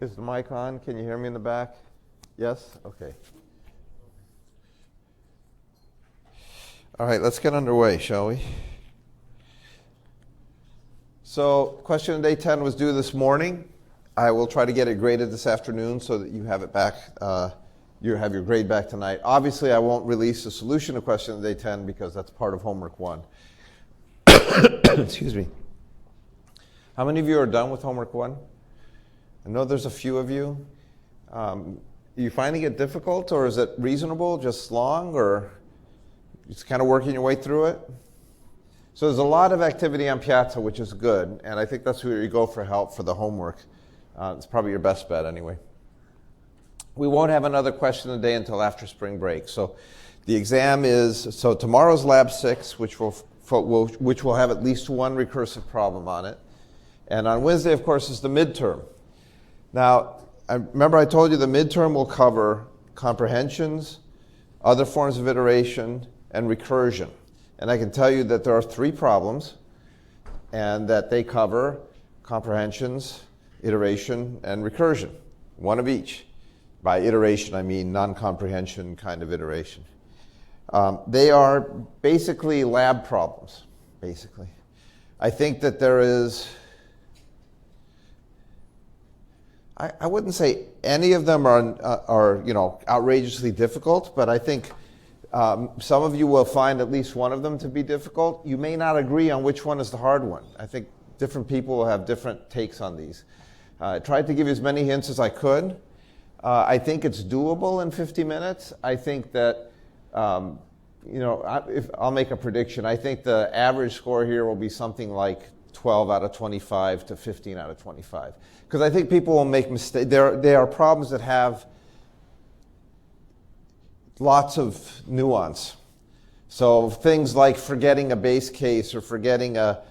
Is the mic on? Can you hear me in the back? Yes? Okay. All right, let's get underway, shall we? So, question of day 10 was due this morning. I will try to get it graded this afternoon so that you have it back. You have your grade back tonight. Obviously, I won't release the solution to question of day 10 because that's part of homework 1. Excuse me. How many of you are done with homework 1? I know there's a few of you. Are you finding it difficult, or is it reasonable, just long, or just kind of working your way through it? So there's a lot of activity on Piazza, which is good, and I think that's where you go for help for the homework. It's probably your best bet anyway. We won't have another question a day until after spring break. So the exam is, so tomorrow's lab 6, which will have at least one recursive problem on it. And on Wednesday, of course, is the midterm. Now, remember I told you the midterm will cover comprehensions, other forms of iteration, and recursion. And I can tell you that there are 3 problems, and that they cover comprehensions, iteration, and recursion, one of each. By iteration, I mean non-comprehension kind of iteration. They are basically lab problems, basically. I think that there is, I wouldn't say any of them are outrageously difficult, but I think some of you will find at least one of them to be difficult. You may not agree on which one is the hard one. I think different people will have different takes on these. I tried to give you as many hints as I could. I think it's doable in 50 minutes. I think that, if I'll make a prediction, I think the average score here will be something like 12 out of 25 to 15 out of 25. Because I think people will make mistakes. There are problems that have lots of nuance. So things like forgetting a base case or forgetting a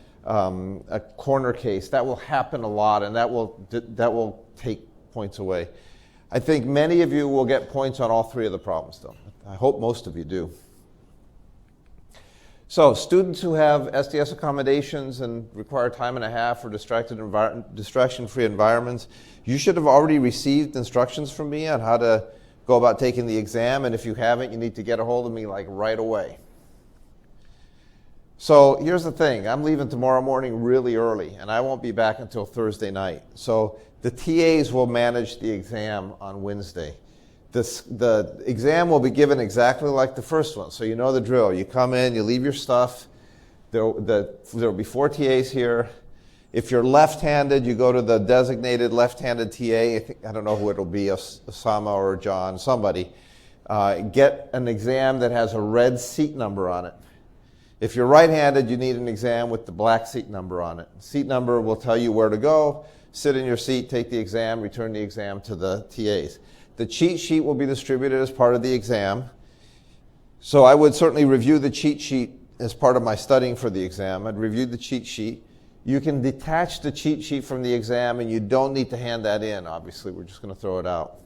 corner case, that will happen a lot, and that will take points away. I think many of you will get points on all 3 of the problems, though. I hope most of you do. So students who have SDS accommodations and require time and a half or distraction-free environments, you should have already received instructions from me on how to go about taking the exam, and if you haven't, you need to get a hold of me like right away. So here's the thing. I'm leaving tomorrow morning really early, and I won't be back until Thursday night. So the TAs will manage the exam on Wednesday. The exam will be given exactly like the first one, so you know the drill. You come in, you leave your stuff. There will be 4 TAs here. If you're left-handed, you go to the designated left-handed TA. I don't know who it'll be, Osama or John, somebody. Get an exam that has a red seat number on it. If you're right-handed, you need an exam with the black seat number on it. Seat number will tell you where to go. Sit in your seat, take the exam, return the exam to the TAs. The cheat sheet will be distributed as part of the exam. So I would certainly review the cheat sheet as part of my studying for the exam. I'd review the cheat sheet. You can detach the cheat sheet from the exam, and you don't need to hand that in, obviously. We're just going to throw it out.